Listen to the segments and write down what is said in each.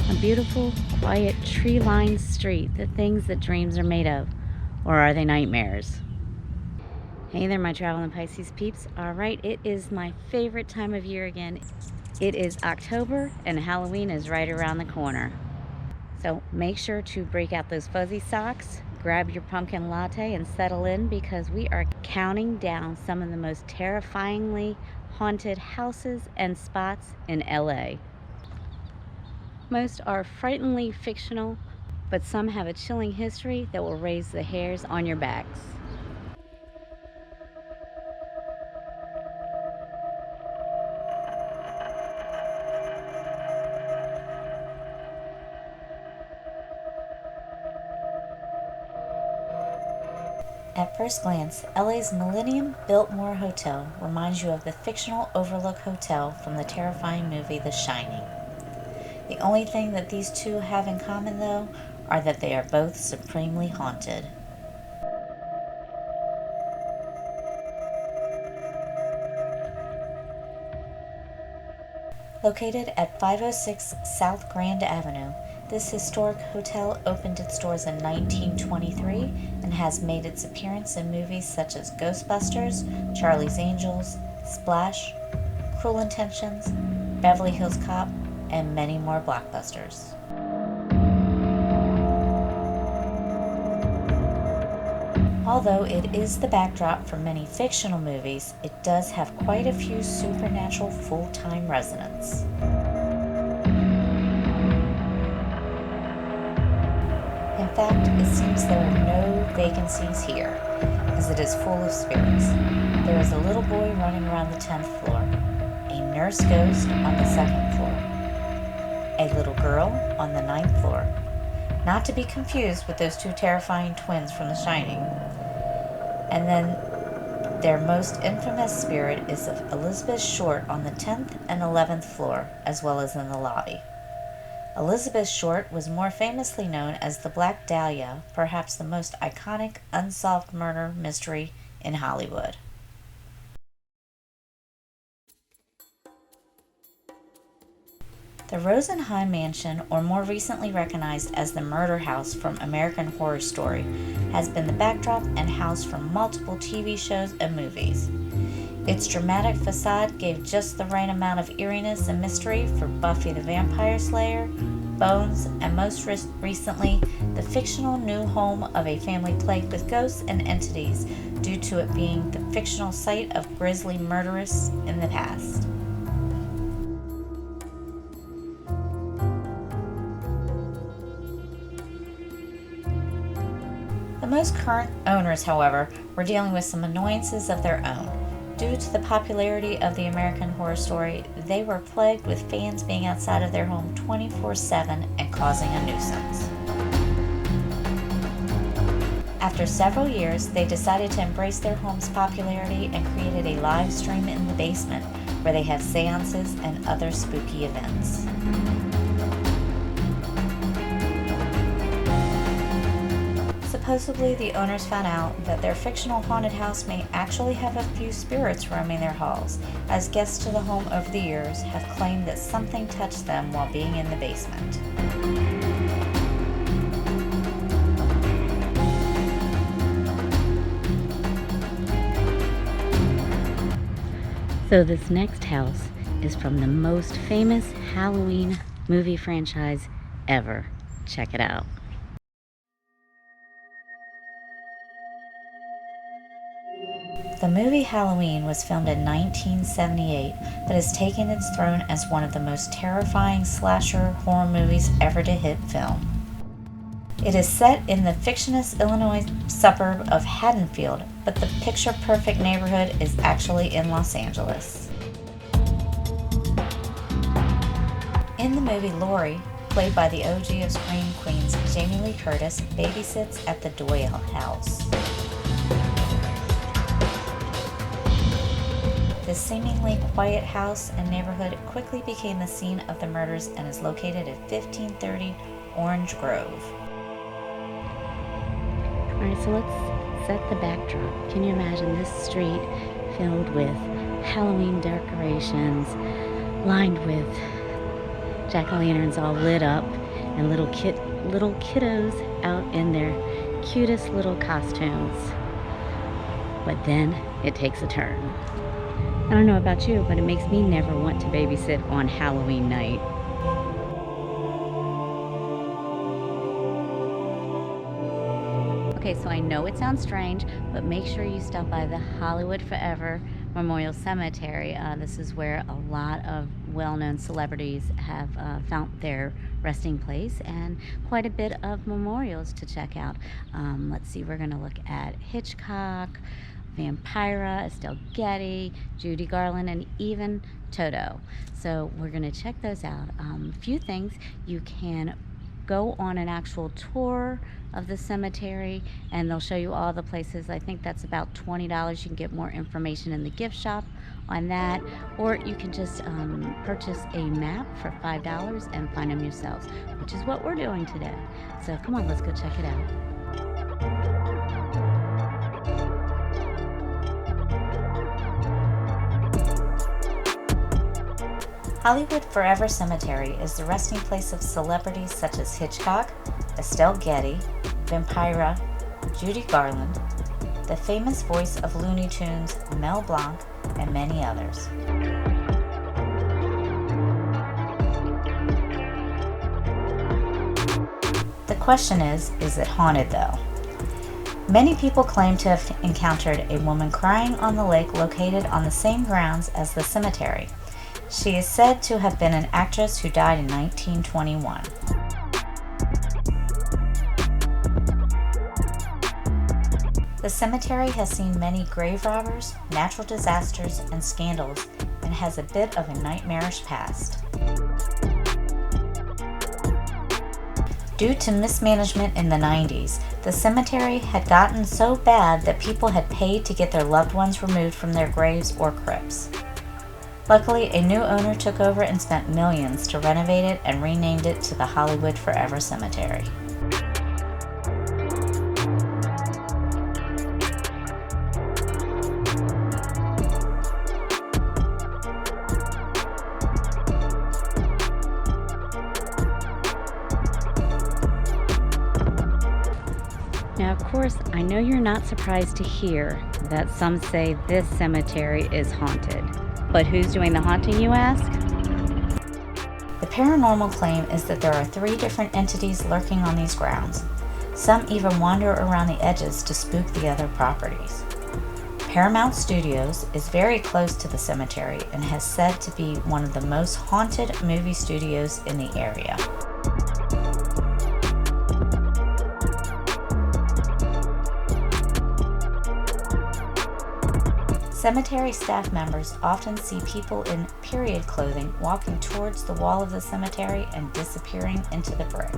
A beautiful, quiet, tree-lined street, the things that dreams are made of. Or are they nightmares? Hey there, my traveling Pisces peeps. All right, it is my favorite time of year again. It is October and Halloween is right around the corner. So make sure to break out those fuzzy socks, grab your pumpkin latte, and settle in because we are counting down some of the most terrifyingly haunted houses and spots in LA. Most are frighteningly fictional, but some have a chilling history that will raise the hairs on your backs. At first glance, LA's Millennium Biltmore Hotel reminds you of the fictional Overlook Hotel from the terrifying movie The Shining. The only thing that these two have in common, though, are that they are both supremely haunted. Located at 506 South Grand Avenue, this historic hotel opened its doors in 1923 and has made its appearance in movies such as Ghostbusters, Charlie's Angels, Splash, Cruel Intentions, Beverly Hills Cop, and many more blockbusters. Although it is the backdrop for many fictional movies, it does have quite a few supernatural full-time residents. In fact, it seems there are no vacancies here, as it is full of spirits. There is a little boy running around the 10th floor, a nurse ghost on the 2nd floor, a little girl on the 9th floor, not to be confused with those two terrifying twins from The Shining. And then their most infamous spirit is of Elizabeth Short on the 10th and 11th floor, as well as in the lobby. Elizabeth Short was more famously known as the Black Dahlia, perhaps the most iconic unsolved murder mystery in Hollywood. The Rosenheim Mansion, or more recently recognized as the Murder House from American Horror Story, has been the backdrop and house for multiple TV shows and movies. Its dramatic facade gave just the right amount of eeriness and mystery for Buffy the Vampire Slayer, Bones, and most recently, the fictional new home of a family plagued with ghosts and entities due to it being the fictional site of grisly murderers in the past. The most current owners, however, were dealing with some annoyances of their own. Due to the popularity of the American Horror Story, they were plagued with fans being outside of their home 24/7 and causing a nuisance. After several years, they decided to embrace their home's popularity and created a live stream in the basement where they have seances and other spooky events. Supposedly, the owners found out that their fictional haunted house may actually have a few spirits roaming their halls, as guests to the home over the years have claimed that something touched them while being in the basement. So this next house is from the most famous Halloween movie franchise ever. Check it out. The movie Halloween was filmed in 1978, but has taken its throne as one of the most terrifying slasher horror movies ever to hit film. It is set in the fictitious Illinois suburb of Haddonfield, but the picture-perfect neighborhood is actually in Los Angeles. In the movie, Laurie, played by the OG of Scream Queens, Jamie Lee Curtis, babysits at the Doyle house. This seemingly quiet house and neighborhood quickly became the scene of the murders and is located at 1530 Orange Grove. Alright, so let's set the backdrop. Can you imagine this street filled with Halloween decorations, lined with jack-o'-lanterns all lit up and little kiddos out in their cutest little costumes. But then it takes a turn. I don't know about you, but it makes me never want to babysit on Halloween night. Okay, so I know it sounds strange, but make sure you stop by the Hollywood Forever Memorial Cemetery. This is where a lot of well-known celebrities have found their resting place, and quite a bit of memorials to check out. Let's see, we're gonna look at Hitchcock, Vampira, Estelle Getty, Judy Garland, and even Toto. So we're gonna check those out. A few things: you can go on an actual tour of the cemetery and they'll show you all the places. I think that's about $20. You can get more information in the gift shop on that, or you can just purchase a map for $5 and find them yourselves, which is what we're doing today. So come on, let's go check it out. Hollywood Forever Cemetery is the resting place of celebrities such as Hitchcock, Estelle Getty, Vampira, Judy Garland, the famous voice of Looney Tunes, Mel Blanc, and many others. The question is it haunted though? Many people claim to have encountered a woman crying on the lake located on the same grounds as the cemetery. She is said to have been an actress who died in 1921. The cemetery has seen many grave robbers, natural disasters, and scandals, and has a bit of a nightmarish past. Due to mismanagement in the 90s, the cemetery had gotten so bad that people had paid to get their loved ones removed from their graves or crypts. Luckily, a new owner took over and spent millions to renovate it and renamed it to the Hollywood Forever Cemetery. Now, of course, I know you're not surprised to hear that some say this cemetery is haunted. But who's doing the haunting, you ask? The paranormal claim is that there are 3 different entities lurking on these grounds. Some even wander around the edges to spook the other properties. Paramount Studios is very close to the cemetery and has said to be one of the most haunted movie studios in the area. Cemetery staff members often see people in period clothing walking towards the wall of the cemetery and disappearing into the brick.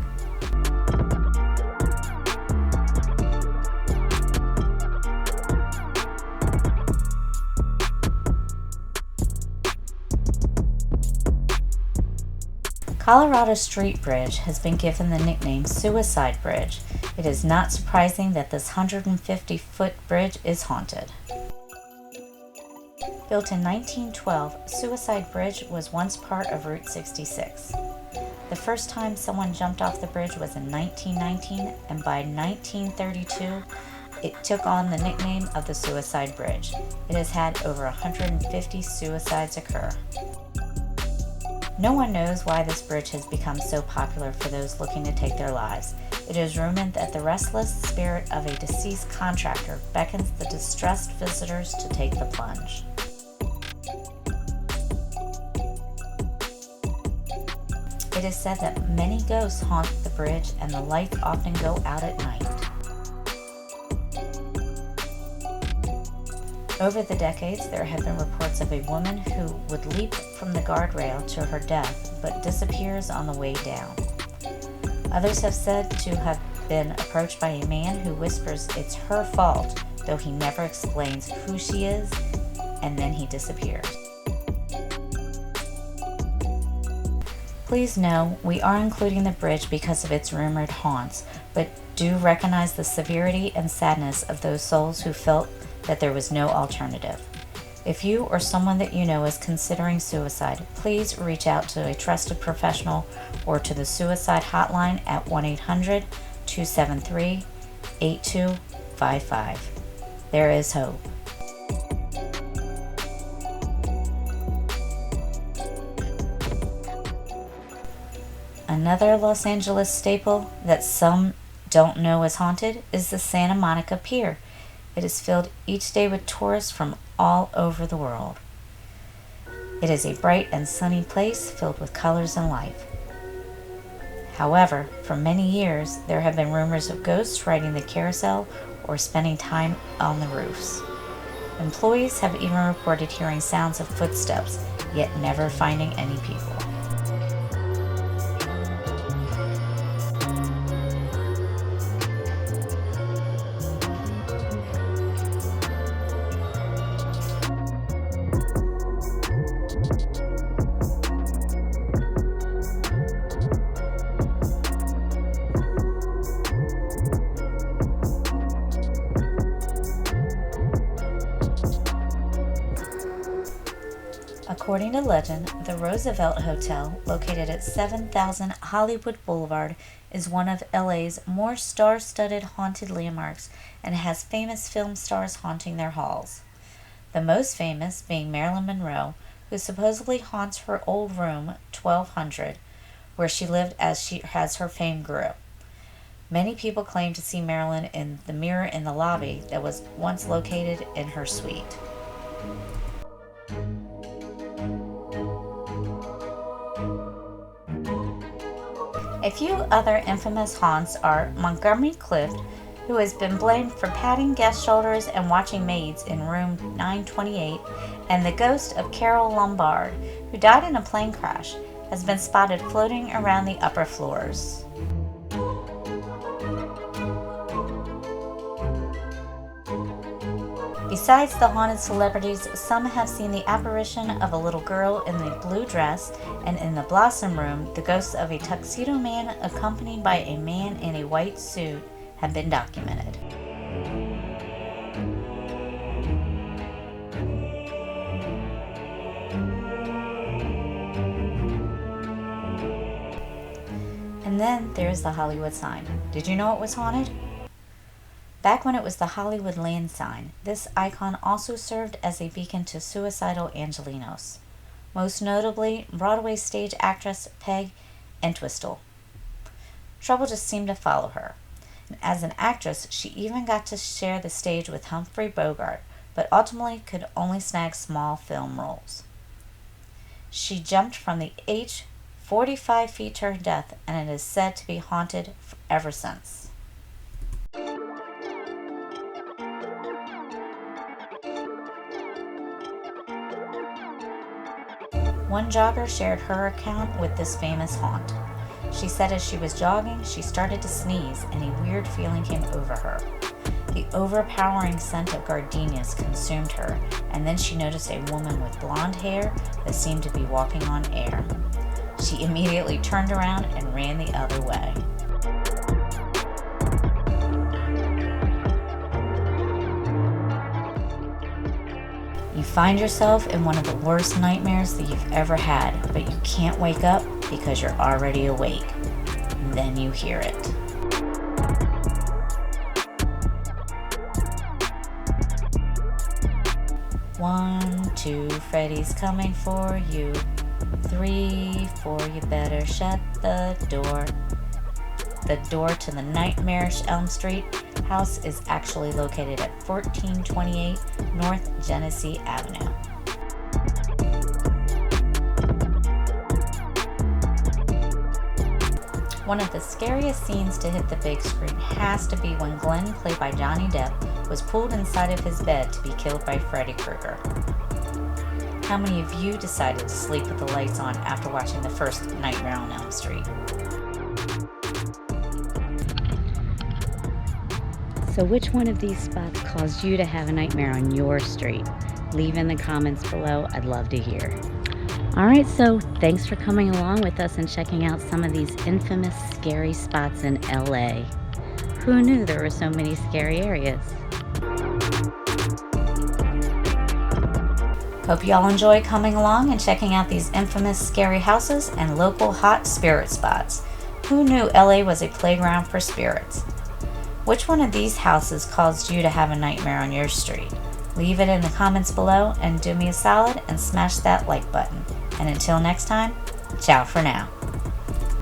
Colorado Street Bridge has been given the nickname Suicide Bridge. It is not surprising that this 150-foot bridge is haunted. Built in 1912, Suicide Bridge was once part of Route 66. The first time someone jumped off the bridge was in 1919, and by 1932, it took on the nickname of the Suicide Bridge. It has had over 150 suicides occur. No one knows why this bridge has become so popular for those looking to take their lives. It is rumored that the restless spirit of a deceased contractor beckons the distressed visitors to take the plunge. It is said that many ghosts haunt the bridge and the lights often go out at night. Over the decades, there have been reports of a woman who would leap from the guardrail to her death but disappears on the way down. Others have said to have been approached by a man who whispers it's her fault, though he never explains who she is, and then he disappears. Please know, we are including the bridge because of its rumored haunts, but do recognize the severity and sadness of those souls who felt that there was no alternative. If you or someone that you know is considering suicide, please reach out to a trusted professional or to the suicide hotline at 1-800-273-8255. There is hope. Another Los Angeles staple that some don't know is haunted is the Santa Monica Pier. It is filled each day with tourists from all over the world. It is a bright and sunny place filled with colors and life. However, for many years, there have been rumors of ghosts riding the carousel or spending time on the roofs. Employees have even reported hearing sounds of footsteps, yet never finding any people. According to legend, the Roosevelt Hotel, located at 7000 Hollywood Boulevard, is one of LA's more star-studded haunted landmarks and has famous film stars haunting their halls. The most famous being Marilyn Monroe, who supposedly haunts her old room 1200, where she lived as her fame grew. Many people claim to see Marilyn in the mirror in the lobby that was once located in her suite. A few other infamous haunts are Montgomery Clift, who has been blamed for patting guest shoulders and watching maids in room 928, and the ghost of Carol Lombard, who died in a plane crash, has been spotted floating around the upper floors. Besides the haunted celebrities, some have seen the apparition of a little girl in the blue dress, and in the Blossom Room, the ghosts of a tuxedo man accompanied by a man in a white suit have been documented. And then there's the Hollywood sign. Did you know it was haunted? Back when it was the Hollywood land sign, this icon also served as a beacon to suicidal Angelenos, most notably Broadway stage actress Peg Entwistle. Trouble just seemed to follow her. And as an actress, she even got to share the stage with Humphrey Bogart, but ultimately could only snag small film roles. She jumped from the H 45 feet to her death, and it is said to be haunted ever since. One jogger shared her account with this famous haunt. She said as she was jogging, she started to sneeze and a weird feeling came over her. The overpowering scent of gardenias consumed her, and then she noticed a woman with blonde hair that seemed to be walking on air. She immediately turned around and ran the other way. You find yourself in one of the worst nightmares that you've ever had, but you can't wake up because you're already awake. And then you hear it. One, two, Freddy's coming for you. 3, 4, you better shut the door. The door to the nightmarish Elm Street house is actually located at 1428 North Genesee Avenue. One of the scariest scenes to hit the big screen has to be when Glenn, played by Johnny Depp, was pulled inside of his bed to be killed by Freddy Krueger. How many of you decided to sleep with the lights on after watching the first Nightmare on Elm Street? So which one of these spots caused you to have a nightmare on your street? Leave in the comments below. I'd love to hear. Alright, so thanks for coming along with us and checking out some of these infamous scary spots in LA. Who knew there were so many scary areas? Hope y'all enjoy coming along and checking out these infamous scary houses and local hot spirit spots. Who knew LA was a playground for spirits? Which one of these houses caused you to have a nightmare on your street? Leave it in the comments below and do me a solid and smash that like button. And until next time, ciao for now.